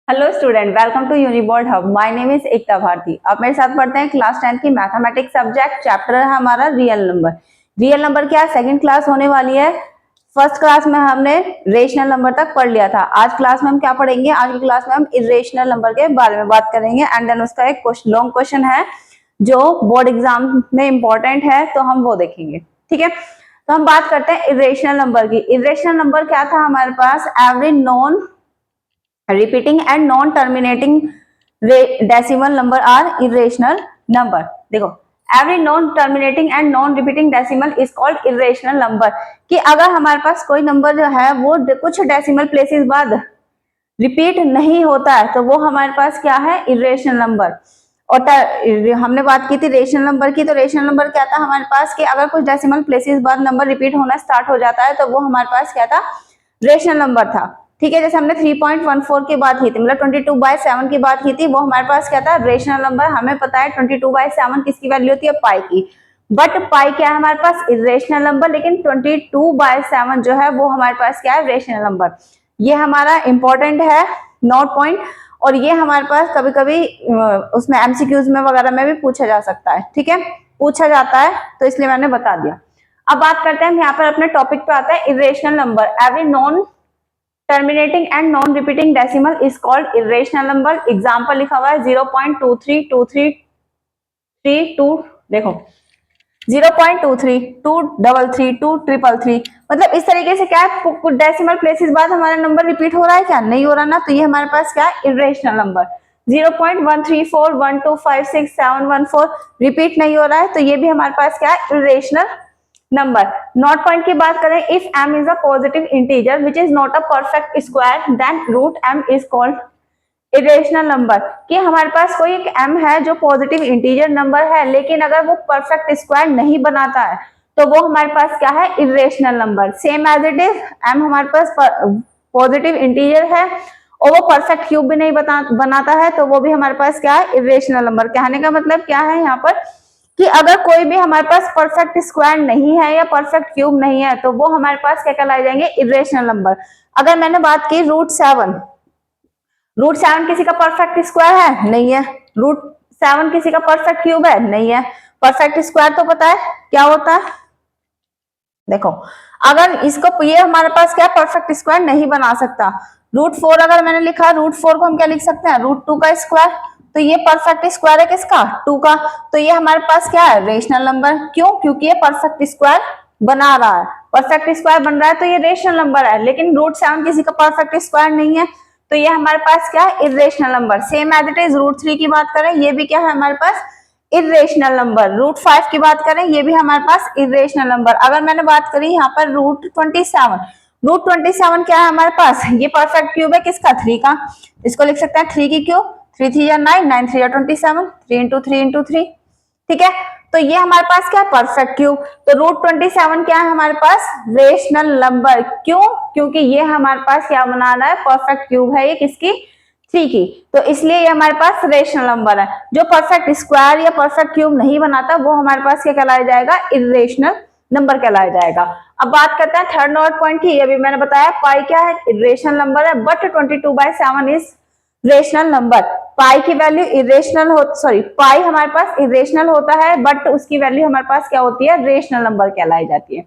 Hello student, welcome to Uniboard hub. My name is Ekta Bharti. आप मेरे साथ पढ़ते हैं क्लास 10 की मैथमेटिक्स सब्जेक्ट। चैप्टर है हमारा रियल नंबर। रियल नंबर क्या है, सेकंड क्लास होने वाली है। फर्स्ट क्लास में हमने रेशनल नंबर तक पढ़ लिया था। आज क्लास में हम क्या पढ़ेंगे, आज की क्लास में हम इरेशनल नंबर के बारे में बात करेंगे एंड देन उसका एक लॉन्ग क्वेश्चन है जो बोर्ड एग्जाम में इंपॉर्टेंट है, तो हम वो देखेंगे। ठीक है, तो हम बात करते हैं इरेशनल नंबर की। इरेशनल नंबर क्या था हमारे पास, every non repeating and non terminating decimal number are irrational number। देखो, every non terminating and non repeating decimal is called irrational number। कि अगर हमारे पास कोई नंबर जो है वो कुछ डेसिमल प्लेसेस बाद रिपीट नहीं होता है तो वो हमारे पास क्या है, इरेशनल नंबर। और हमने बात की थी रेशनल नंबर की, तो रेशनल नंबर क्या था हमारे पास कि अगर कुछ डेसिमल प्लेसेस बाद नंबर रिपीट होना स्टार्ट हो जाता है तो वो हमारे पास क्या था, रेशनल नंबर था। ठीक है, जैसे हमने 3.14 की बात की थी, मतलब 22/7 की बात की थी, वो हमारे पास क्या था, रेशनल नंबर। हमें पता है 22/7 किसकी वैल्यू होती है, पाई की। बट पाई क्या है हमारे पास, इरेशनल नंबर, लेकिन 22/7 जो है वो हमारे पास क्या है, रेशनल नंबर। ये हमारा इंपॉर्टेंट है नोट पॉइंट, और ये हमारे पास कभी कभी उसमें एमसीक्यूज में वगैरह में भी पूछा जा सकता है। ठीक है, पूछा जाता है, तो इसलिए मैंने बता दिया। अब बात करते हैं यहाँ पर अपने टॉपिक पे आता है irrational number. Every non terminating and non repeating decimal is called irrational number. Example लिखा हुआ है 0.232332। देखो 0.23 233 233, मतलब इस तरीके से क्या है, कुछ डेसिमल प्लेसेस बाद हमारा नंबर रिपीट हो रहा है क्या, नहीं हो रहा ना, तो ये हमारे पास क्या है, इरेशनल नंबर। 0.13412567114 रिपीट नहीं हो रहा है, तो ये भी हमारे पास क्या है, इरेशनल नंबर। नॉट पॉइंट की बात करें, if m is a positive integer which is not a perfect square then root m is called irrational number. कि हमारे पास कोई एक m है जो पॉजिटिव इंटीजर नंबर है, लेकिन अगर वो परफेक्ट स्क्वायर नहीं बनाता है तो वो हमारे पास क्या है, irrational number. Same as it is, m हमारे पास पॉजिटिव इंटीजर है और वो परफेक्ट क्यूब भी नहीं बनाता है, तो वो भी हमारे पास क्या है, इरेशनल नंबर। कहने का मतलब क्या है यहाँ पर, कि अगर कोई भी हमारे पास परफेक्ट स्क्वायर नहीं है या परफेक्ट क्यूब नहीं है तो वो हमारे पास क्या कहलाए जाएंगे, इरेशनल नंबर। अगर मैंने बात की रूट सेवन किसी का परफेक्ट स्क्वायर है, नहीं है। रूट 7 किसी का परफेक्ट क्यूब है, नहीं है। परफेक्ट स्क्वायर तो पता है क्या होता है। देखो, अगर इसको, ये हमारे पास क्या परफेक्ट स्क्वायर नहीं बना सकता। √4 अगर मैंने लिखा, √4 को हम क्या लिख सकते हैं, √2 का स्क्वायर। तो ये परफेक्ट स्क्वायर है किसका, 2 का। तो ये हमारे पास क्या है, रेशनल नंबर। क्यों, क्योंकि ये परफेक्ट स्क्वायर बना रहा है। परफेक्ट स्क्वायर बन रहा है तो ये रेशनल नंबर है, लेकिन √7 किसी का परफेक्ट स्क्वायर नहीं है, तो ये हमारे पास क्या है, irrational number. Same as it is √3 की बात करें, ये भी क्या है हमारे पास, इरेशनल नंबर। √5 की बात करें, ये भी हमारे पास इरेशनल नंबर। अगर मैंने बात करी यहाँ पर √27 क्या है हमारे पास, ये परफेक्ट क्यूब है किसका, 3 का। इसको लिख सकते हैं 3 की क्यूब, 3 3 या 9, 9 3 या 27, 3 इंटू 3 इंटू 3। ठीक है, तो ये हमारे पास क्या है, परफेक्ट क्यूब। तो √27 क्या है हमारे पास, रेशनल नंबर। क्यों, क्योंकि ये हमारे पास क्या बना रहा है, परफेक्ट क्यूब है ये किसकी, 3 की। तो इसलिए ये हमारे पास रेशनल नंबर है। जो परफेक्ट स्क्वायर या परफेक्ट क्यूब नहीं बनाता वो हमारे पास क्या कहलाया जाएगा, इरेशनल नंबर कहलाया जाएगा। अब बात करते हैं थर्ड नोट पॉइंट की। अभी मैंने बताया पाई क्या है, इरेशनल नंबर है, बट 22/7 इज रेशनल नंबर। पाई की वैल्यू इरेशनल हो, सॉरी, पाई हमारे पास इरेशनल होता है, बट उसकी वैल्यू हमारे पास क्या होती है, रेशनल नंबर कहलाई जाती है।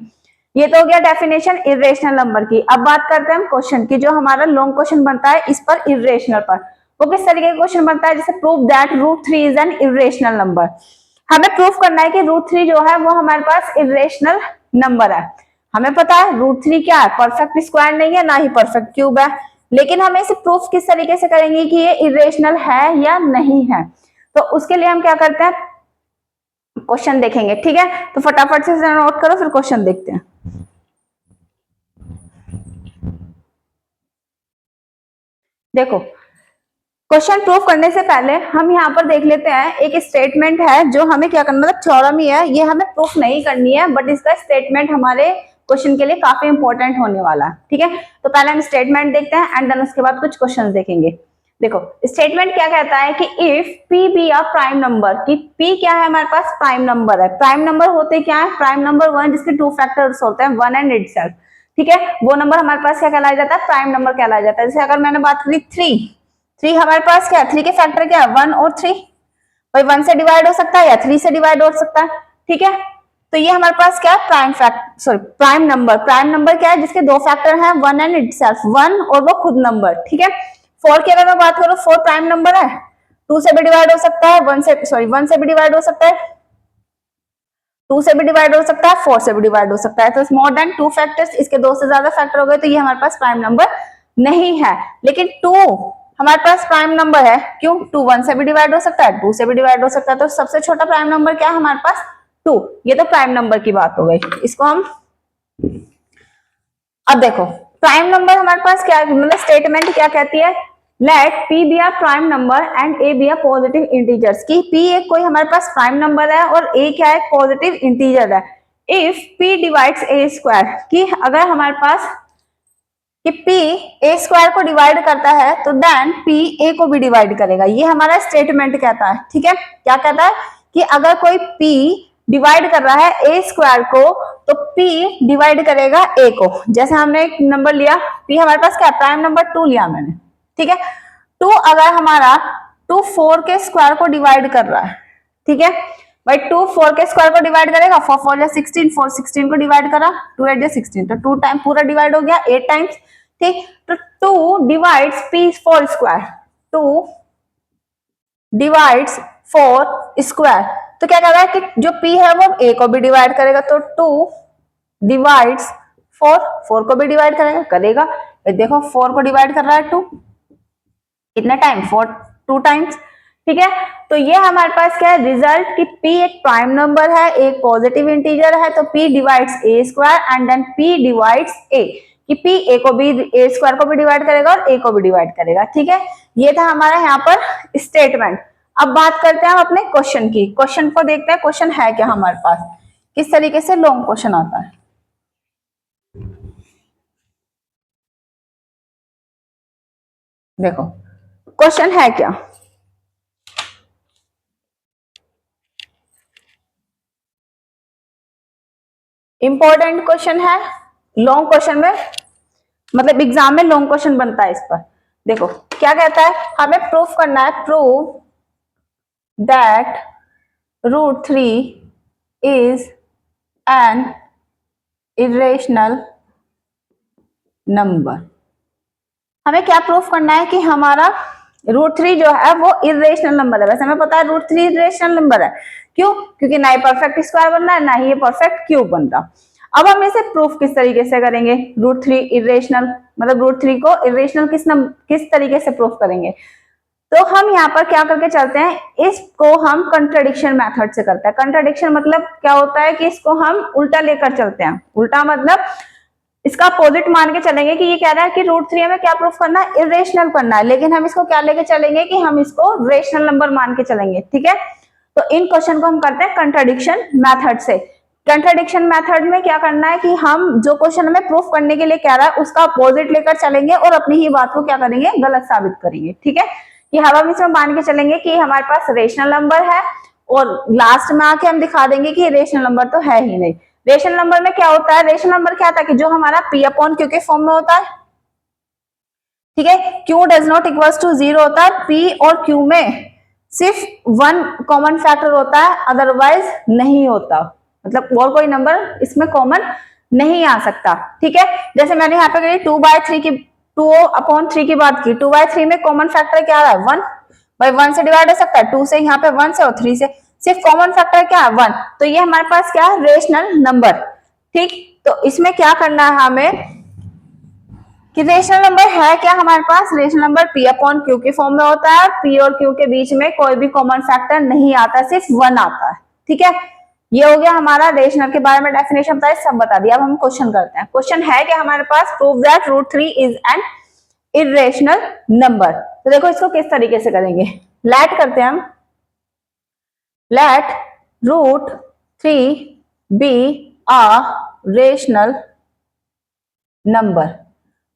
ये तो हो गया डेफिनेशन इरेशनल नंबर की। अब बात करते हैं हम क्वेश्चन की। जो हमारा लॉन्ग क्वेश्चन बनता है इस पर, इरेशनल पर, वो किस तरीके का क्वेश्चन बनता है, जैसे prove that √3 is an irrational number. हमें प्रूफ करना है कि √3 जो है वो हमारे पास इरेशनल नंबर है। हमें पता है √3 क्या है, परफेक्ट स्क्वायर नहीं है, ना ही परफेक्ट क्यूब है, लेकिन हमें इसे प्रूफ किस तरीके से करेंगे कि ये इरेशनल है या नहीं है। तो उसके लिए हम क्या करते हैं, क्वेश्चन देखेंगे। ठीक है, तो फटाफट से नोट करो, फिर क्वेश्चन देखते हैं। देखो, क्वेश्चन प्रूफ करने से पहले हम यहाँ पर देख लेते हैं, एक स्टेटमेंट है जो हमें क्या करना, मतलब थ्योरम ही है, ये हमें प्रूफ नहीं करनी है, बट इसका स्टेटमेंट हमारे क्वेश्चन के लिए काफी इंपॉर्टेंट होने वाला है। ठीक है, तो पहले हम स्टेटमेंट देखते हैं एंड देन उसके बाद कुछ क्वेश्चन देखेंगे। देखो, स्टेटमेंट क्या कहता है कि if p be a prime number, कि p क्या है हमारे पास, प्राइम नंबर है। प्राइम नंबर होते क्या है, प्राइम नंबर वन जिसके 2 फैक्टर्स होते हैं, 1 एंड इटसेल्फ। ठीक है, वो नंबर हमारे पास क्या कहलाया जाता है, प्राइम नंबर कहलाया जाता है। जैसे अगर मैंने बात करी 3, 3 हमारे पास क्या है, 3 के फैक्टर क्या है 1 और 3, भाई 1 से डिवाइड हो सकता है या 3 से डिवाइड हो सकता है, ठीक है। तो ये हमारे पास क्या है प्राइम नंबर। प्राइम नंबर क्या है, जिसके दो फैक्टर हैं 1 एंड इटसेल्फ, 1 और वो खुद नंबर, ठीक है। 4 की अगर मैं बात करूं, 4 प्राइम नंबर है, 2 से भी डिवाइड हो सकता है, 1 से भी डिवाइड हो सकता है, 2 से भी डिवाइड हो सकता है, 4 से भी डिवाइड हो सकता है। तो मोर देन 2 फैक्टर्स, इसके 2 से ज्यादा फैक्टर हो गए तो ये हमारे पास प्राइम नंबर नहीं है। लेकिन 2 हमारे पास प्राइम नंबर है, क्यों, 2 1 से भी डिवाइड हो सकता है, 2 से भी डिवाइड हो सकता है, तो सबसे छोटा प्राइम नंबर क्या है हमारे पास 2। ये तो प्राइम नंबर की बात हो गई। इसको हम अब देखो प्राइम नंबर हमारे पास क्या मतलब स्टेटमेंट क्या कहती है, let p be a prime number and a be a positive integers, कि p एक कोई हमारे पास प्राइम नंबर है और a क्या है, पॉजिटिव इंटीजर है। If p divides a square, कि अगर हमारे पास कि p a स्क्वायर को डिवाइड करता है तो देन p a को भी डिवाइड करेगा, ये हमारा स्टेटमेंट कहता है, ठीक है। क्या कहता है कि अगर कोई p डिवाइड कर रहा है a स्क्वायर को तो p डिवाइड करेगा a को। जैसे हमने एक नंबर लिया, p हमारे पास क्या प्राइम नंबर 2 लिया मैंने, ठीक है। 2 अगर हमारा 2 4 के स्क्वायर को डिवाइड कर रहा है, ठीक है भाई, 2 4 के स्क्वायर को डिवाइड करेगा, 4 4 जा 16, 4 16 को डिवाइड करा, 2 8 जा 16, तो 2 टाइम पूरा डिवाइड हो गया 8 टाइम्स, ठीक। तो 2 divides p 4 square, 2 divides 4 square, तो क्या कर रहा है कि जो p है वो a को भी डिवाइड करेगा, तो 2 डिवाइड्स 4 4 को भी डिवाइड करेगा। देखो 4 को डिवाइड कर रहा है 2, कितने टाइम 4 2 टाइम्स, ठीक है। तो ये हमारे पास क्या है रिजल्ट कि p एक प्राइम नंबर है, एक पॉजिटिव इंटीजर है, तो p divides a square and then p divides a, कि p a को भी a स्क्वायर को भी डिवाइड करेगा और a को भी डिवाइड करेगा, ठीक है। ये था हमारा यहाँ पर स्टेटमेंट। अब बात करते हैं हम अपने क्वेश्चन की, क्वेश्चन को देखते हैं क्वेश्चन है क्या हमारे पास, किस तरीके से लॉन्ग क्वेश्चन आता है। देखो क्वेश्चन है क्या, इंपॉर्टेंट क्वेश्चन है, लॉन्ग क्वेश्चन में मतलब एग्जाम में लॉन्ग क्वेश्चन बनता है इस पर। देखो क्या कहता है, हमें प्रूफ करना है, prove that √3 is an irrational number. हमें क्या प्रूफ करना है कि हमारा √3 जो है वो इरेशनल नंबर है। वैसे हमें पता है √3 इरेशनल नंबर है, क्यों, क्योंकि ना ही परफेक्ट स्क्वायर बन रहा है ना ही ये परफेक्ट क्यूब बन रहा। अब हम इसे प्रूफ किस तरीके से करेंगे, √3 इरेशनल मतलब √3 को इरेशनल किस तरीके से प्रूफ करेंगे। तो हम यहाँ पर क्या करके चलते हैं, इसको हम कंट्राडिक्शन मेथड से करते हैं। कंट्राडिक्शन मतलब क्या होता है कि इसको हम उल्टा लेकर चलते हैं। उल्टा मतलब इसका अपोजिट मान के चलेंगे कि ये कह रहा है कि √3 में क्या प्रूफ करना है, इरेशनल करना है, लेकिन हम इसको क्या लेके चलेंगे कि हम इसको रेशनल नंबर मान के चलेंगे, ठीक है। तो इन क्वेश्चन को हम करते हैं कंट्राडिक्शन मेथड से। कंट्राडिक्शन मेथड में क्या करना है कि हम जो क्वेश्चन हमें प्रूफ करने के लिए कह रहा है उसका अपोजिट लेकर चलेंगे और अपनी ही बात को क्या करेंगे, गलत साबित करेंगे, ठीक है। कि हम इसमें मान के चलेंगे कि हमारे पास रेशनल नंबर है और लास्ट में आके हम दिखा देंगे कि रेशनल नंबर तो है ही नहीं। रेशनल नंबर में क्या होता है, रेशनल नंबर क्या था कि जो हमारा p अपॉन q के फॉर्म में होता है, ठीक है। q does not equals to 0 होता है, p और q में सिर्फ 1 कॉमन फैक्टर होता है, अदरवाइज नहीं होता, मतलब और कोई नंबर इसमें कॉमन नहीं आ सकता, ठीक है। जैसे मैंने यहाँ पे 2/3 की बात की, 2/3 में कॉमन फैक्टर क्या है 1, भाई 1 से डिवाइड हो सकता है, 2 से, यहाँ पे 1 से और 3 से, सिर्फ कॉमन फैक्टर क्या है 1, तो ये हमारे पास क्या है रेशनल नंबर, ठीक। तो इसमें क्या करना है हमें कि रेशनल नंबर है क्या हमारे पास, rational number p upon q के फॉर्म में होता है, p और q के बीच में कोई भी कॉमन फैक्टर नहीं आता, सिर्फ 1 आता है, ठीक है। ये हो गया हमारा रेशनल के बारे में डेफिनेशन बताया, सब बता दिया। अब हम क्वेश्चन करते हैं, क्वेश्चन है कि हमारे पास prove that √3 is an irrational number. तो देखो इसको किस तरीके से करेंगे, लेट करते हैं हम, let √3 be a rational number.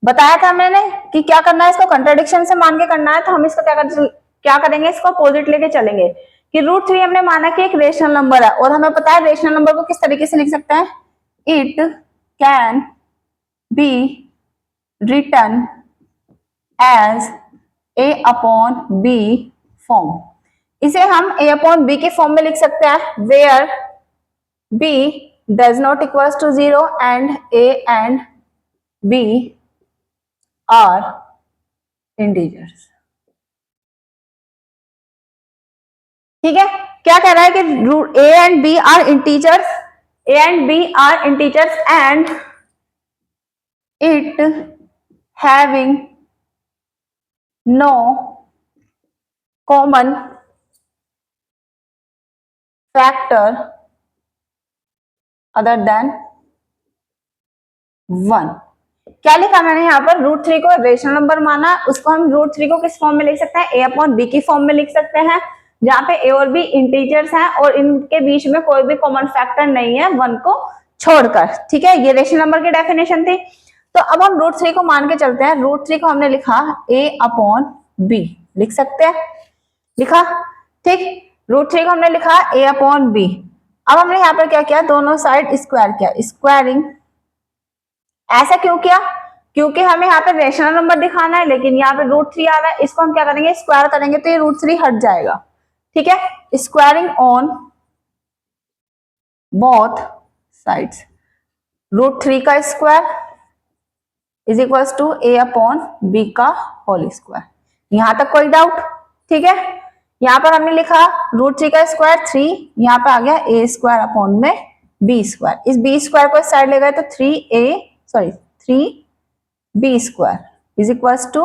बताया था मैंने कि क्या करना है, इसको कंट्राडिक्शन से मान के करना है, तो हम इसको क्या करेंगे, इसको अपोजिट लेके चलेंगे कि √3 हमने माना कि एक रेशनल नंबर है और हमें पता है रेशनल नंबर को किस तरीके से लिख सकते हैं, it can be written as a upon b form. इसे हम a अपॉन b के फॉर्म में लिख सकते हैं, where b does not equals to 0 and a and b are integers. ठीक है, क्या कह रहा है कि a and b are integers, a and b are integers and it having no common factor other than 1। क्या लिखा मैंने यहाँ पर, रूट 3 को रेशनल नंबर माना, उसको हम रूट 3 को किस फॉर्म में लिख सकते हैं, a अपॉन b की फॉर्म में लिख सकते हैं, जहां पे a और b इंटीजर्स हैं और इनके बीच में कोई भी कॉमन फैक्टर नहीं है 1 को छोड़कर। ठीक है, ये रेशनल नंबर की डेफिनेशन थी। तो अब हम रूट 3 को मान के चलते हैं। रूट 3 को हमने लिखा a अपॉन b, लिख सकते हैं, लिखा। ठीक, रूट 3 को हमने लिखा a अपॉन b। अब हमने यहाँ पर क्या किया, दोनों साइड स्क्वायर किया, स्क्वायरिंग। ऐसा क्यों किया, क्योंकि हमें यहाँ पे रेशनल नंबर दिखाना है, लेकिन यहाँ पे रूट 3 आ रहा है, इसको हम क्या करेंगे, स्क्वायर करेंगे तो ये रूट 3 हट जाएगा। ठीक है, squaring on both sides, root 3 का square is equals to a upon b का होल स्क्वायर। यहां तक कोई डाउट? ठीक है, यहां पर हमने लिखा रूट 3 का स्क्वायर 3, यहां पे आ गया a स्क्वायर अपॉन में b स्क्वायर। इस b स्क्वायर को इस साइड ले गए तो 3b square is equals to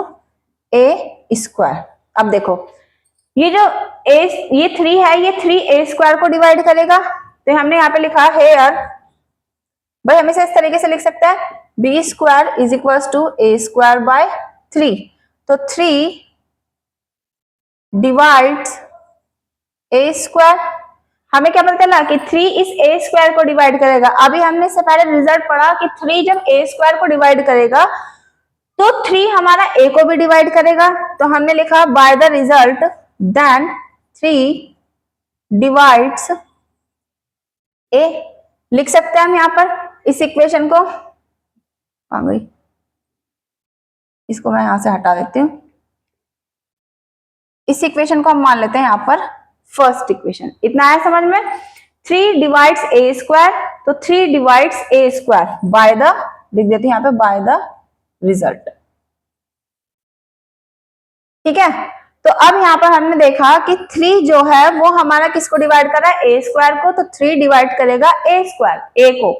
a square. अब देखो ये जो ये 3 है, ये 3a स्क्वायर को डिवाइड करेगा, तो हमने यहाँ पे लिखा हेयर, भाई हमें इस तरीके से लिख सकते हैं, b square is equals to a square by 3। तो 3 डिवाइड्स a स्क्वायर, हमें क्या पता चला कि 3 इस a स्क्वायर को डिवाइड करेगा। अभी हमने इससे पहले रिजल्ट पढ़ा कि 3 जब a स्क्वायर को डिवाइड करेगा तो 3 हमारा a को भी डिवाइड करेगा, तो हमने लिखा by the result then 3 divides a। लिख सकते हैं हम यहाँ पर इस इक्वेशन को, आ गई, इसको मैं यहां से हटा देती हूं। इस इक्वेशन को हम मान लेते हैं यहाँ पर फर्स्ट इक्वेशन। इतना है समझ में, 3 डिवाइड्स a स्क्वायर, तो 3 divides a square by the, लिख देते हैं यहाँ पे बाय द रिजल्ट। ठीक है, तो अब यहाँ पर हमने देखा कि 3 जो है वो हमारा किसको डिवाइड कर रहा है, a स्क्वायर को, तो 3 डिवाइड करेगा a स्क्वायर, a को।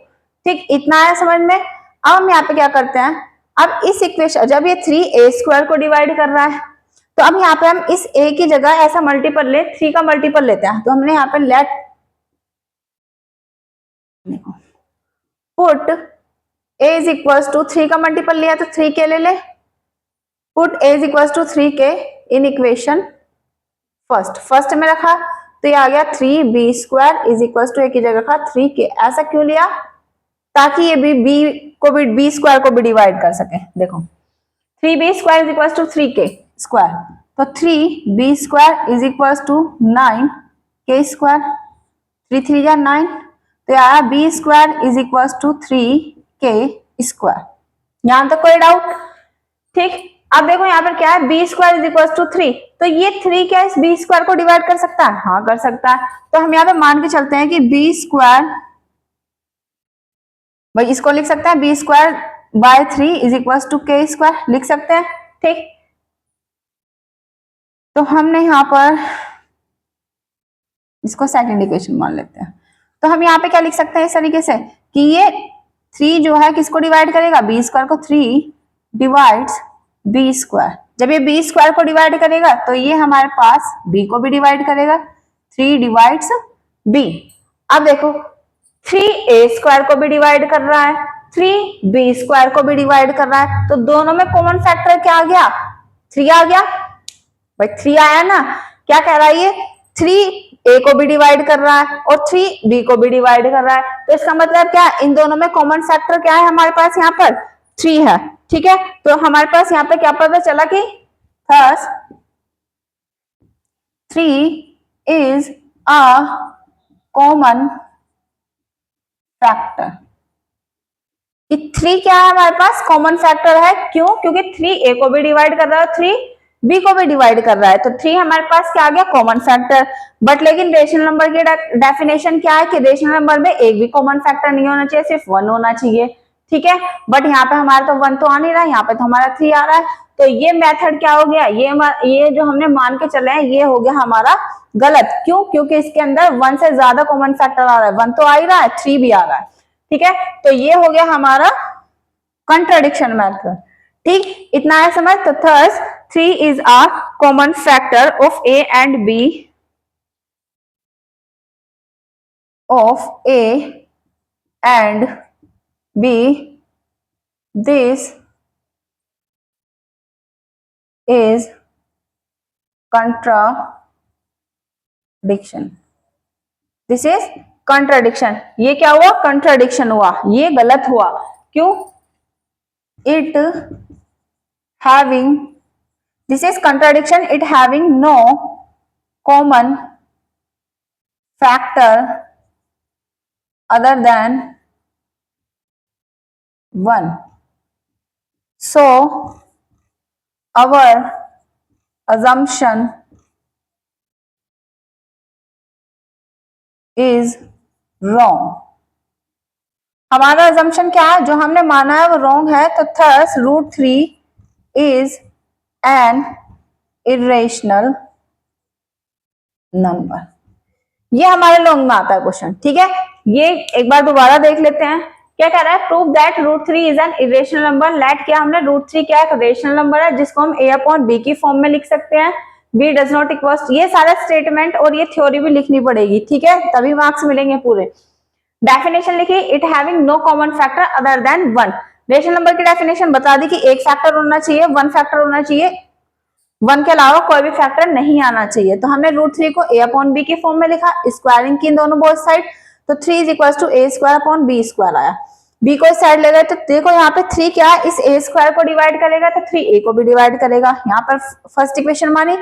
ठीक, इतना है समझ में। अब हम यहाँ पे क्या करते हैं, अब इस इक्वेशन, जब ये 3a स्क्वायर को डिवाइड कर रहा है, तो अब यहाँ पे हम इस a की जगह ऐसा मल्टीपल ले, 3 का मल्टीपल लेते हैं। तो हमने यहाँ पे let put a is equals to 3 का मल्टीपल लिया तो 3k ले ले, put a is equals to 3k in equation first में रखा, तो ये आ गया 3b square is equals to a की जगह रखा 3k। ऐसा क्यों लिया, ताकि ये भी b स्क्वायर को भी डिवाइड कर सके। देखो 3b square is equals to 3k square, तो 3b square is equals to 9k square, 3 3 जा 9, तो आया b square is equals to 3k square. यहां तक कोई डाउट? ठीक, अब देखो यहाँ पर क्या है, b square is equals to 3, तो ये 3 क्या इस b स्क्वायर को डिवाइड कर सकता है? हाँ कर सकता है। तो हम यहाँ पे मान के चलते हैं कि b स्क्वायर, भाई इसको लिख सकते हैं b square by 3 is equals to k square, लिख सकते हैं। ठीक, तो हमने यहाँ पर इसको सेकंड इक्वेशन मान लेते हैं। तो हम यहाँ पे क्या लिख सकते हैं इस तरीके से कि ये 3 जो है किसको डिवाइड करेगा, b स्क्वायर को, 3 डिवाइड्स b स्क्वायर। जब ये b स्क्वायर को डिवाइड करेगा तो ये हमारे पास b को भी डिवाइड करेगा, 3 डिवाइड्स b। अब देखो 3a स्क्वायर को भी डिवाइड कर रहा है, 3b स्क्वायर को भी डिवाइड कर रहा है, तो दोनों में कॉमन फैक्टर क्या आ गया, 3 आ गया। भाई 3 आया ना, क्या कह रहा है ये, 3a को भी डिवाइड कर रहा है और 3b को भी डिवाइड कर रहा है, तो इसका मतलब क्या, इन दोनों में कॉमन फैक्टर क्या है हमारे पास, यहाँ पर 3 है। ठीक है, तो हमारे पास यहाँ पे क्या पता चला कि thus 3 is a common factor. 3 क्या है हमारे पास, कॉमन फैक्टर है। क्यों, क्योंकि 3a को भी डिवाइड कर रहा है, 3 बी को भी डिवाइड कर रहा है, तो 3 हमारे पास क्या आ गया, कॉमन फैक्टर। बट लेकिन रेशनल नंबर की डेफिनेशन क्या है कि रेशनल नंबर में एक भी कॉमन फैक्टर नहीं होना चाहिए, सिर्फ 1 होना चाहिए, ठीक है। बट यहाँ पे हमारा तो 1 तो आ नहीं रहा, यहाँ पे तो हमारा 3 आ रहा है, तो ये मेथड क्या हो गया, ये जो हमने मान के चले हैं ये हो गया हमारा गलत। क्यों? क्योंकि इसके अंदर 1 से ज्यादा कॉमन फैक्टर आ रहा है, 1 तो आ ही रहा है, 3 भी आ रहा है, ठीक है। तो ये हो गया हमारा कंट्राडिक्शन मेथड, ठीक, इतना है समझ। तो thus 3 is a common factor of a and b, of a and b, this is contradiction, this is contradiction. ये क्या हुआ, कंट्राडिक्शन हुआ, ये गलत हुआ। क्यों? It having, this is contradiction, it having no common factor other than 1, so our assumption is wrong। हमारा assumption क्या है, जो हमने माना है वो wrong है, तो thus √3 is an irrational number। ये हमारे लॉन्ग में आता है क्वेश्चन, ठीक है। ये एक बार दोबारा देख लेते हैं, क्या कह रहा है, prove that √3 is an irrational number. Let क्या हमने √3 क्या एक रेशनल नंबर है जिसको हम a अपॉन b की फॉर्म में लिख सकते हैं, b डज नॉट इक्वल्स, ये सारा स्टेटमेंट और ये थ्योरी भी लिखनी पड़ेगी, ठीक है, तभी मार्क्स मिलेंगे पूरे। डेफिनेशन लिखी, it having no common factor other than 1। Rational number की डेफिनेशन बता दी कि एक फैक्टर होना चाहिए, 1 फैक्टर होना चाहिए, 1 के अलावा कोई भी फैक्टर नहीं आना चाहिए। तो हमने √3 को a अपॉन b के फॉर्म में लिखा, स्क्वायरिंग की दोनों बोथ साइड, तो 3 is equal to a square upon b square आया। b को इस साइड ले गए तो देखो यहाँ पे 3 क्या है, इस a स्क्वायर को डिवाइड करेगा तो 3a को भी डिवाइड करेगा। यहाँ पर फर्स्ट इक्वेशन मानी,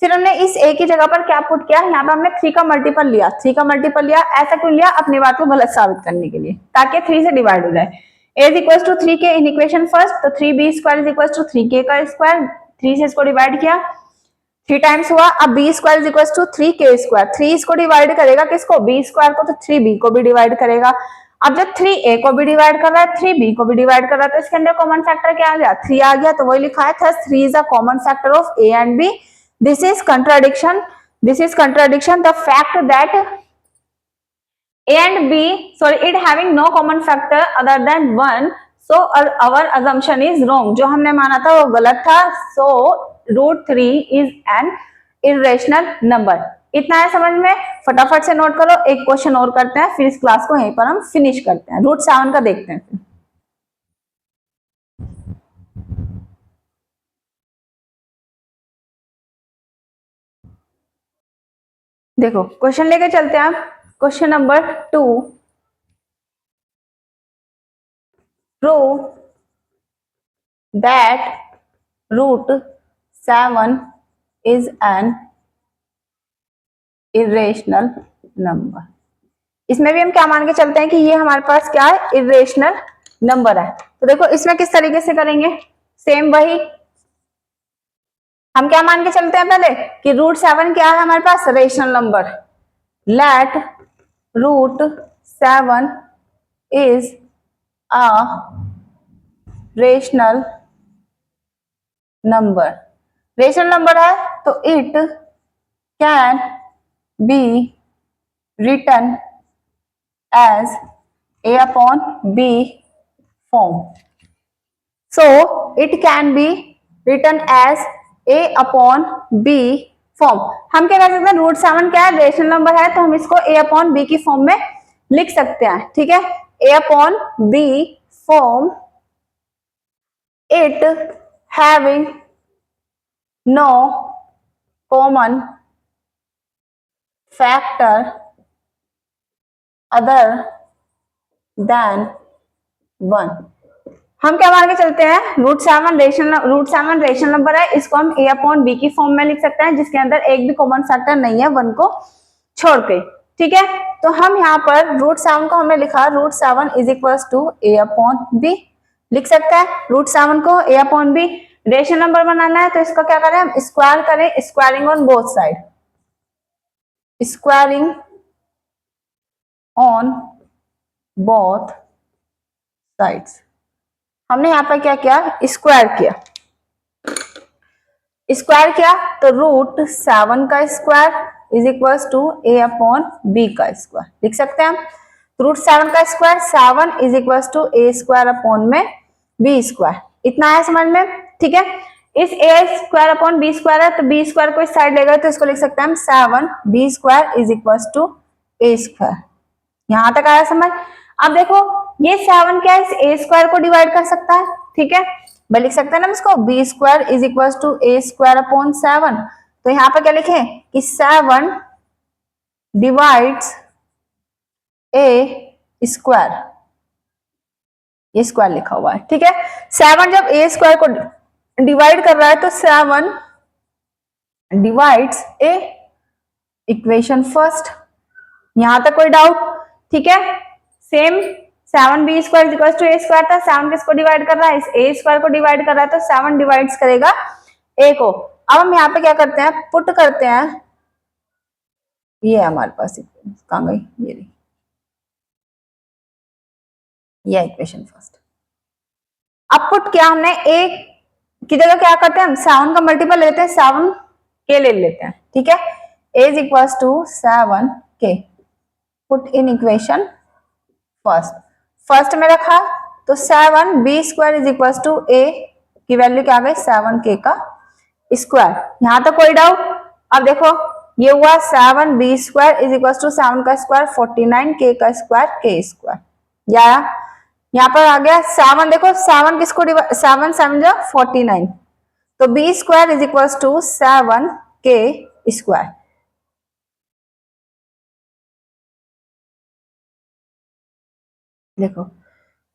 फिर हमने इस a की जगह पर क्या पुट किया, यहाँ पर हमने 3 का मल्टीपल लिया, 3 का मल्टीपल लिया, ऐसा क्यों लिया, अपनी बात को गलत साबित करने के लिए, ताकि 3 से डिवाइड हो जाए। a is equal to 3k in equation first, तो 3b square is equal to 3k का स्क्वायर, 3 से इसको डिवाइड किया, 3 टाइम्स हुआ। अब b square is equal to 3k square, 3 इसको डिवाइड करेगा किसको, b स्क्वायर को, तो 3b को भी डिवाइड करेगा। अब जब 3a को भी डिवाइड कर रहा है, 3b को भी डिवाइड कर रहा है, तो इसके अंदर कॉमन फैक्टर क्या आ गया, 3 आ गया, तो वही लिखा है, thus 3 is a common factor of a and b। This is contradiction, this is contradiction, the fact that a and b, sorry, it having no common factor other than 1, so our assumption is wrong। जो हमने माना था वो गलत था, so √3 is an irrational number। इतना है समझ में, फटाफट से नोट करो। एक क्वेश्चन और करते हैं, फिर इस क्लास को यहीं पर हम फिनिश करते हैं। √7 का देखते हैं फिर। देखो क्वेश्चन लेके चलते हैं, question number 2, prove that √7 is an irrational number। इसमें भी हम क्या मान के चलते हैं कि ये हमारे पास क्या है, इरेशनल नंबर है। तो देखो इसमें किस तरीके से करेंगे, सेम वही, हम क्या मान के चलते हैं पहले कि √7 क्या है हमारे पास, rational number. Let √7 is a rational number, rational number है तो it can be written as a upon b form, so it can be written as a upon b form। हम क्या कर सकते हैं, √7 क्या है, रेशनल नंबर है, तो हम इसको a upon b की फॉर्म में लिख सकते हैं, ठीक है। a upon b form, it having no common factor other than 1। हम क्या मान के चलते हैं, √7 रेशनल नंबर है, इसको हम a अपॉन b की फॉर्म में लिख सकते हैं, जिसके अंदर एक भी कॉमन फैक्टर नहीं है 1 को छोड़ के, ठीक है। तो हम यहाँ पर √7 को हमने लिखा, √7 is equal to a upon b लिख सकते हैं, √7 को a upon b। Rational number बनाना है तो इसका क्या करें हम, स्क्वायर करें, squaring on both side, squaring on both sides. हमने यहाँ पर क्या किया, स्क्वायर किया, स्क्वायर किया तो रूट 7 का square is equal to a upon b का स्क्वायर लिख सकते हैं हम। रूट 7 का square 7 is equal to a square upon में b स्क्वायर, इतना है समझ में, ठीक है। इस a square upon b square है तो b स्क्वायर को इस साइड ले गए तो इसको लिख सकते हैं हम 7b square is equal to a square. यहां तक आया समझ। अब देखो ये 7 क्या है, इस a स्क्वायर को डिवाइड कर सकता है, ठीक है, मैं लिख सकते हैं ना इसको b square is equal to a square upon 7। तो यहाँ पर क्या लिखे कि 7 डिवाइड्स a स्क्वायर, ये स्क्वायर लिखा हुआ है, ठीक है। 7 जब a स्क्वायर को डिवाइड कर रहा है तो 7 डिवाइड्स a, इक्वेशन फर्स्ट, यहां तक कोई डाउट, ठीक है। Same 7b square is equal to a square था, 7 किसको डिवाइड कर रहा है, इस a स्क्वायर को डिवाइड कर रहा है तो 7 डिवाइड्स करेगा a को। अब हम यहाँ पे क्या करते हैं, पुट करते हैं, ये हमारे पास कहां गई, ये रही, ये इक्वेशन फर्स्ट। अब पुट किया हमने, a की जगह क्या करते हैं हम 7 का मल्टीपल लेते हैं, 7 k ले लेते हैं, ठीक है, a is equal to 7k, put in equation first, first में रखा तो 7b square is equal to a की वैल्यू क्या आ गई 7k का स्क्वायर, यहां तक कोई डाउट। अब देखो ये हुआ 7b square is equal to 7 का स्क्वायर 49k का स्क्वायर k स्क्वायर, या यहाँ पर आ गया 7, देखो 7 किसको 7 7 जा 49, तो b square is equal to 7k square. देखो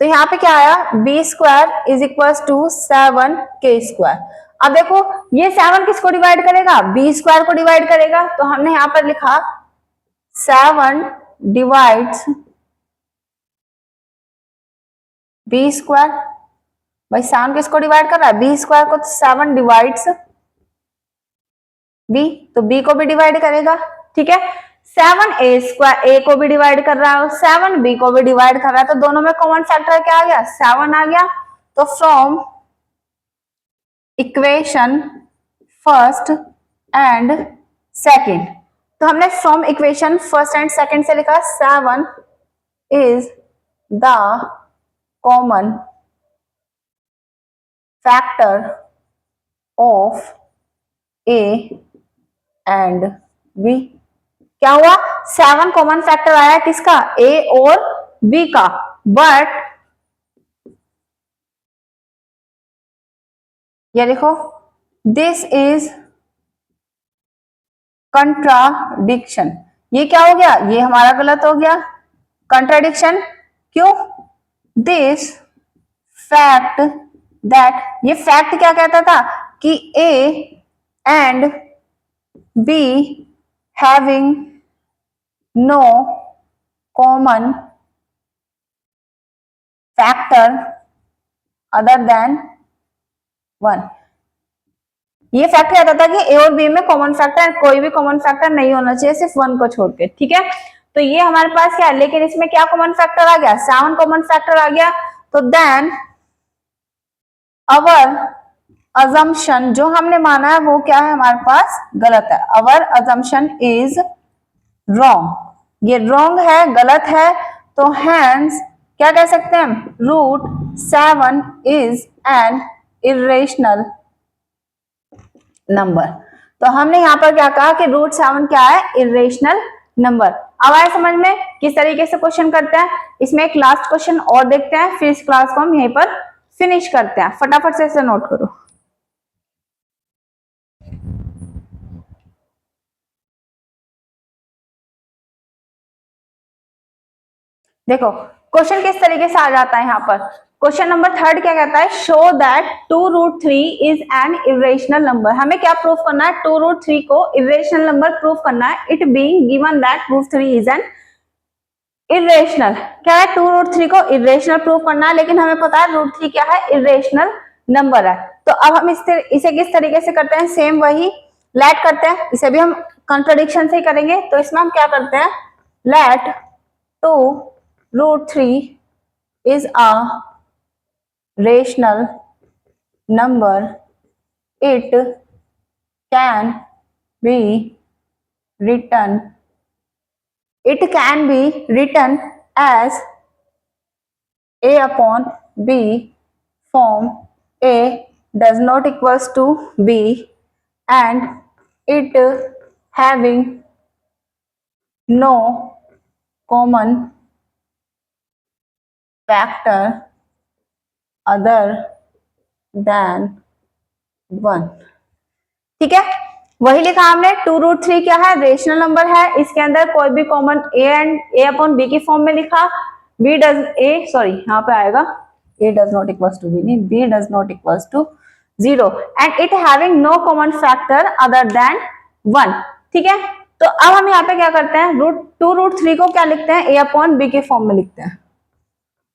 तो यहाँ पे क्या आया, b square is equal to 7k square. अब देखो ये 7 किसको डिवाइड करेगा, b स्क्वायर को डिवाइड करेगा, तो हमने यहाँ पर लिखा 7 डिवाइड्स b स्क्वायर, भाई 7 किसको डिवाइड कर रहा है, b स्क्वायर को, तो 7 डिवाइड्स b, तो b को भी डिवाइड करेगा, ठीक है। 7a स्क्वायर a को भी डिवाइड कर रहा है और 7b को भी डिवाइड कर रहा है, तो दोनों में कॉमन फैक्टर क्या आ गया 7 आ गया। तो from equation first and second, तो हमने from equation first and second से लिखा 7 is the common factor of a and b। क्या हुआ, 7 कॉमन फैक्टर आया किसका, a और b का, बट ये देखो दिस इज कंट्राडिक्शन, ये क्या हो गया, ये हमारा गलत हो गया, कंट्राडिक्शन क्यों, दिस फैक्ट दैट, ये फैक्ट क्या कहता था कि a and b having no common factor other than 1, ये फैक्ट कहता था कि ए और बी में कॉमन फैक्टर, कोई भी कॉमन फैक्टर नहीं होना चाहिए सिर्फ 1 को छोड़ के, ठीक है। तो ये हमारे पास क्या है, लेकिन इसमें क्या कॉमन फैक्टर आ गया, 7 कॉमन फैक्टर आ गया, तो देन अवर अजम्पशन, जो हमने माना है वो क्या है हमारे पास गलत है, अवर अजम्पशन इज रॉन्ग, ये रॉन्ग है, गलत है, तो हैंस क्या कह सकते हैं हम, root 7 is an irrational number. तो हमने यहाँ पर क्या कहा कि रूट 7 क्या है, इरेशनल नंबर। अब आए समझ में किस तरीके से क्वेश्चन करते हैं, इसमें एक लास्ट क्वेश्चन और देखते हैं, फिर इस क्लास को हम यहीं पर फिनिश करते हैं, फटाफट से इसे नोट करो। देखो क्वेश्चन किस तरीके से आ जाता है यहाँ पर, क्वेश्चन नंबर 3 क्या कहता है, show that 2√3 is an irrational number. हमें क्या प्रूफ करना है, 2√3 को इरेशनल नंबर प्रूफ करना है, it being given that √3 is an irrational. क्या है, 2√3 को इरेशनल प्रूफ करना है, लेकिन हमें पता है √3 क्या है, इरेशनल नंबर है। तो अब हम इसे किस तरीके से करते हैं, सेम वही लेट करते हैं, इसे भी हम कॉन्ट्रडिक्शन से ही करेंगे। तो इसमें हम क्या करते हैं, let 2√3 is a rational number, it can be written it can be written as a upon b form. A does not equals to b and it having no common factor other than 1। ठीक है, वही लिखा हमने। 2√3 क्या है, rational number है, इसके अंदर कोई भी कॉमन a अपॉन b की फॉर्म में लिखा। b डज a सॉरी यहाँ पे आएगा a does not equals to b, नहीं, b does not equals to 0 and it having no common factor other than 1। ठीक है, तो अब हम यहाँ पे क्या करते हैं, 2√3 को क्या लिखते हैं, a अपॉन b के फॉर्म में लिखते हैं।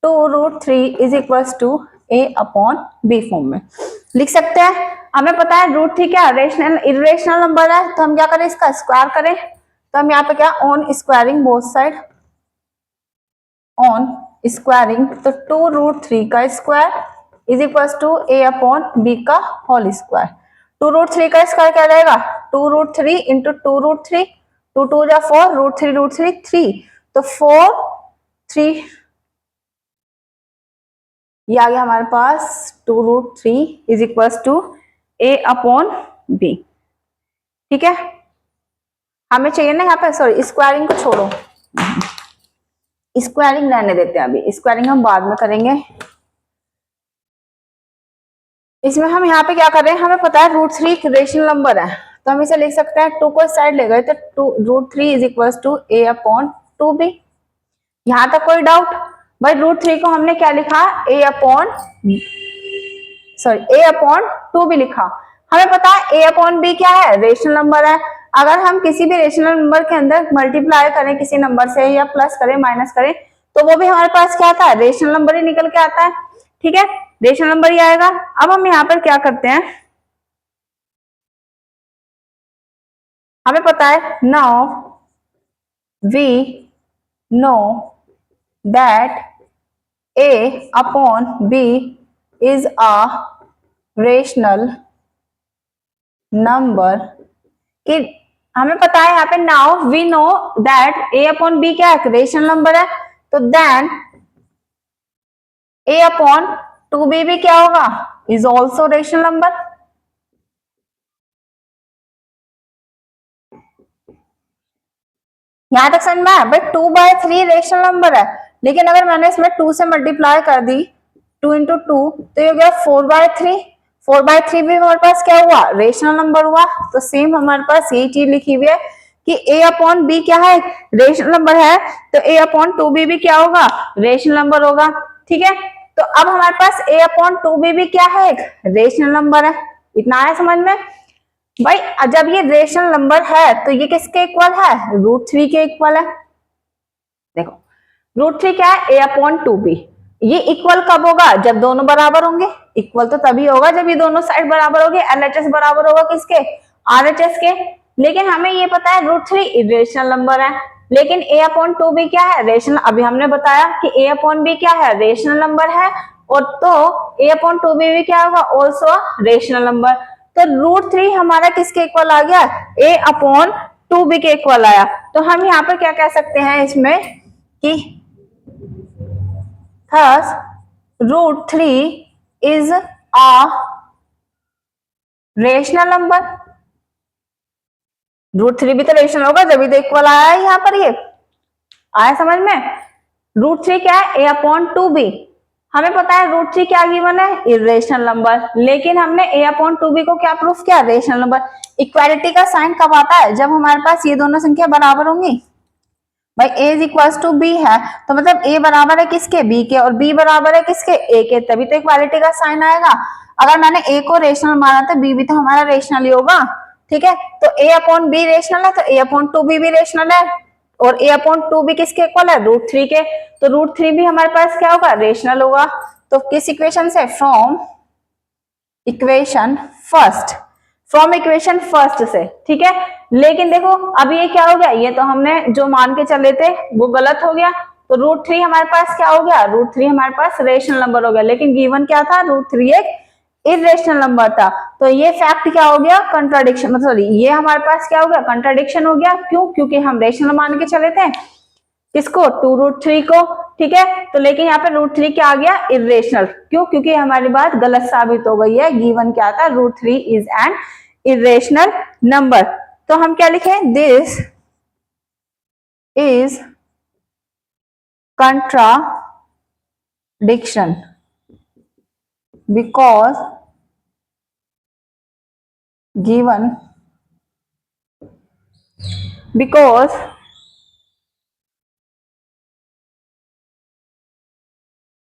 2√3 is equals to a upon b form में लिख सकते हैं। हमें पता है √3 क्या रेशनल इरेशनल नंबर है, तो हम क्या करें, इसका स्क्वायर करें। तो हम यहाँ पे क्या, on squaring both side, on squaring, तो 2√3 का square is equals to a upon b का होल स्क्वायर। 2√3 का स्क्वायर क्या रहेगा, 2√3 इंटू 2√3, 2 2 जा 4, √3 3, तो 4 3 ये आ गया हमारे पास 2√3 is equals to a upon b। ठीक है, हमें चाहिए ना यहाँ पे, सॉरी स्क्वायरिंग को छोड़ो, स्क्वायरिंग रहने देते हैं, अभी स्क्वायरिंग हम बाद में करेंगे। इसमें हम यहाँ पे क्या कर रहे हैं, हमें पता है √3 एक रेशनल नंबर है, तो हम इसे लिख सकते हैं 2 को साइड ले गए तो √3 is equals to a upon 2b। यहाँ तक कोई डाउट, भाई √3 को हमने क्या लिखा, a अपॉन 2b लिखा। हमें पता है a अपॉन b क्या है, रेशनल नंबर है। अगर हम किसी भी रेशनल नंबर के अंदर मल्टीप्लाई करें किसी नंबर से, या प्लस करें माइनस करें, तो वो भी हमारे पास क्या आता है, रेशनल नंबर ही निकल के आता है। ठीक है, रेशनल नंबर ही आएगा। अब हम यहाँ पर क्या करते हैं, हमें पता है now we know that a upon b is a rational number, कि हमें पता है यहाँ पे now we know that a upon b क्या है, रेशनल नंबर है, तो देन a अपॉन 2b भी क्या होगा, इज ऑल्सो रेशनल नंबर। यहां तक समझ में आया, भाई 2/3 रेशनल नंबर है, लेकिन अगर मैंने इसमें 2 से मल्टीप्लाई कर दी, 2 इंटू 2, तो ये हो गया 4/3। 4/3 भी हमारे पास क्या हुआ, रेशनल नंबर हुआ। तो सेम हमारे पास यही चीज लिखी हुई है कि a अपॉन b क्या है, रेशनल नंबर है, तो a अपॉन 2b भी क्या होगा, रेशनल नंबर होगा। ठीक है, तो अब हमारे पास a अपॉन 2b भी क्या है, एक रेशनल नंबर है। इतना आया समझ में भाई, जब ये रेशनल नंबर है तो ये किसके इक्वल है, √3 के इक्वल है। देखो √3 क्या है, a अपॉन 2b। ये इक्वल कब होगा, जब दोनों बराबर होंगे। इक्वल तो तभी होगा जब ये दोनों साइड बराबर होंगे, LHS बराबर होगा किसके, RHS के। लेकिन हमें ये पता है √3 इरेशनल नंबर है, लेकिन a अपॉन 2b क्या है, रेशनल। अभी हमने बताया कि a अपॉन b क्या है, रेशनल नंबर है, और तो a अपॉन 2b भी क्या होगा, ऑल्सो रेशनल नंबर। तो √3 हमारा किसके इक्वल आ गया, a अपॉन 2b के इक्वल आया। तो हम यहाँ पर क्या कह सकते हैं इसमें कि thus √3 is a rational number. √3 भी तो रेशनल होगा, जब भी तो इक्वल आया है यहाँ पर, ये आया समझ में। √3 क्या है, a अपॉन 2b। हमें पता है √3 क्या गिवन है, इरेशनल नंबर, लेकिन हमने a अपॉन 2b को क्या प्रूफ किया, रेशनल नंबर। इक्वालिटी का साइन कब आता है, जब हमारे पास ये दोनों संख्या बराबर होंगी। भाई a is equal to b है, तो मतलब a बराबर है किसके, b के, और b बराबर है किसके, a के, तभी तो इक्वालिटी का साइन आएगा। अगर मैंने a को रेशनल माना तो b भी तो हमारा रेशनल ही होगा। ठीक है, तो a अपॉन b रेशनल है, तो a अपॉन 2b भी रेशनल है, और a अपॉन 2b किसके इक्वल है, √3 के, तो √3 भी हमारे पास क्या होगा, रेशनल होगा। तो किस इक्वेशन से, from equation first, from equation first से, ठीक है। लेकिन देखो अब ये क्या हो गया, ये तो हमने जो मान के चले थे वो गलत हो गया, तो √3 हमारे पास क्या हो गया, √3 हमारे पास रेशनल नंबर हो गया, लेकिन गिवन क्या था, √3 एक इरेशनल नंबर था। तो ये फैक्ट क्या हो गया, कंट्राडिक्शन, मतलब सॉरी ये हमारे पास क्या हो गया, कंट्राडिक्शन हो गया। क्यों, क्योंकि हम रेशनल मान के चले थे किसको, 2√3 को, ठीक है। तो लेकिन यहाँ पे √3 क्या आ गया, इरेशनल। क्यों, क्योंकि हमारी बात गलत साबित हो गई है, गिवन क्या था, √3 इज एन इरेशनल नंबर। तो हम क्या लिखे, this is contradiction because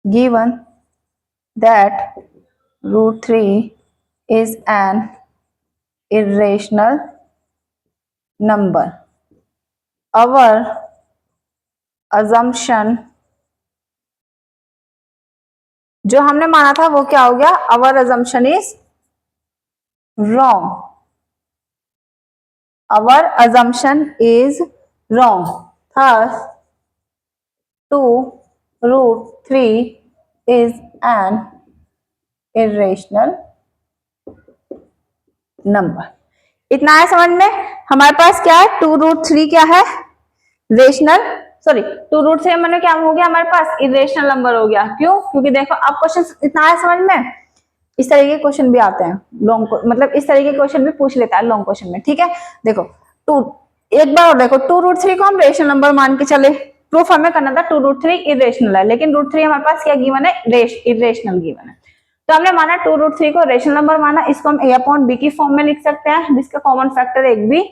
given that √3 is an irrational number, our assumption जो हमने माना था वो क्या हो गया, our assumption is wrong, our assumption is wrong, thus 2√3 is an irrational number। इतना है समझ में। हमारे पास क्या है, 2√3 क्या है, रेशनल, सॉरी 2√3 मैंने क्या हो गया, हमारे पास इरेशनल नंबर हो गया। क्यों, क्योंकि देखो अब क्वेश्चन इतना है समझ में, इस तरीके के क्वेश्चन भी आते हैं लॉन्ग, मतलब इस तरीके के क्वेश्चन भी पूछ लेता है लॉन्ग क्वेश्चन में, ठीक है। देखो एक बार और देखो, 2√3 को हम रेशनल नंबर मान के चले, प्रूफ हमें करना था 2√3 इरेशनल है, लेकिन √3 हमारे पास क्या गिवन है, इरेशनल गिवन है। तो हमने माना 2√3 को रेशनल नंबर माना, इसको हम a/b की फॉर्म में लिख सकते हैं, जिसका कॉमन फैक्टर एक भी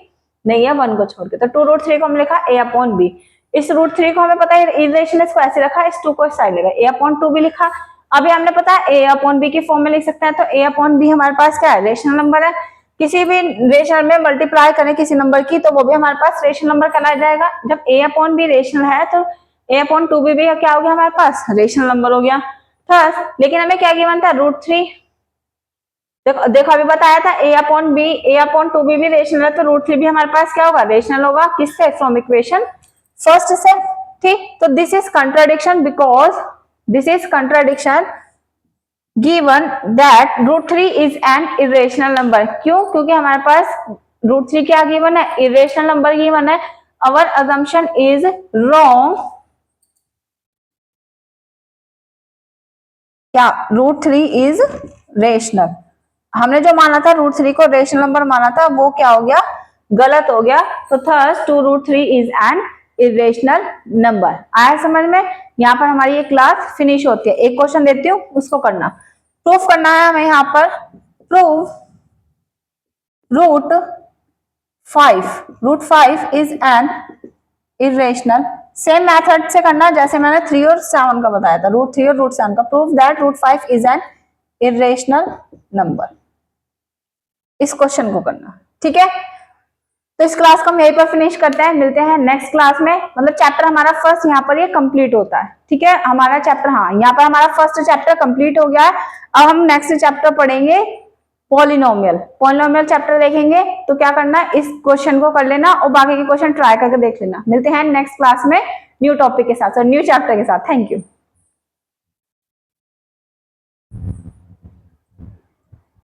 नहीं है 1 को छोड़ के। तो 2√3 को हम लिखा a/b, इस √3 को हमें पता है इरेशनल, इसको ऐसे रखा, इस 2 को साइड लगा, a/2 भी लिखा। अभी हमने पता है a/b की फॉर्म में लिख सकते हैं, तो a/b हमारे पास क्या है, रेशनल नंबर है। किसी भी रेशनल में मल्टीप्लाई करें किसी नंबर की तो वो भी हमारे पास रेशनल नंबर कहलाया जाएगा। जब a/b रेशनल है तो a/2 भी क्या हो गया, हमारे पास रेशनल नंबर हो गया। लेकिन हमें क्या गिवन था, √3। देखो अभी बताया था a/2 भी रेशनल है, तो √3 भी हमारे पास क्या होगा, रेशनल होगा। किससे, फ्रॉम इक्वेशन फर्स्ट से, ठीक। तो this is contradiction because this is contradiction given that √3 is an irrational number. क्यों, क्योंकि हमारे पास √3 क्या गिवन है, इरेशनल नंबर गिवन है। अवर अजम्पशन इज रॉन्ग, क्या, √3 इज रेशनल। हमने जो माना था √3 को रेशनल नंबर माना था वो क्या हो गया, गलत हो गया। तो थर्स 2√3 इज एन इरेशनल नंबर। आया समझ में। यहाँ पर हमारी ये क्लास फिनिश होती है। एक क्वेश्चन देती हूँ, उसको करना, प्रूफ करना है हमें। यहाँ पर proof √5 is an irrational. Same method से करना जैसे मैंने 3 और 7 का बताया था, √3 और √7 का। Proof that √5 is an irrational number, इस क्वेश्चन को करना, ठीक है। तो इस क्लास को हम यहीं पर फिनिश करते हैं, मिलते हैं नेक्स्ट क्लास में। मतलब चैप्टर हमारा फर्स्ट यहाँ पर ये कंप्लीट होता है, ठीक है। हमारा चैप्टर, हाँ यहाँ पर हमारा फर्स्ट चैप्टर कंप्लीट हो गया है। अब हम नेक्स्ट चैप्टर पढ़ेंगे पॉलिनोमियल चैप्टर देखेंगे। तो क्या करना है, इस क्वेश्चन को कर लेना और बाकी के क्वेश्चन ट्राई करके देख लेना। मिलते हैं नेक्स्ट क्लास में न्यू टॉपिक के साथ और न्यू चैप्टर के साथ। Thank you.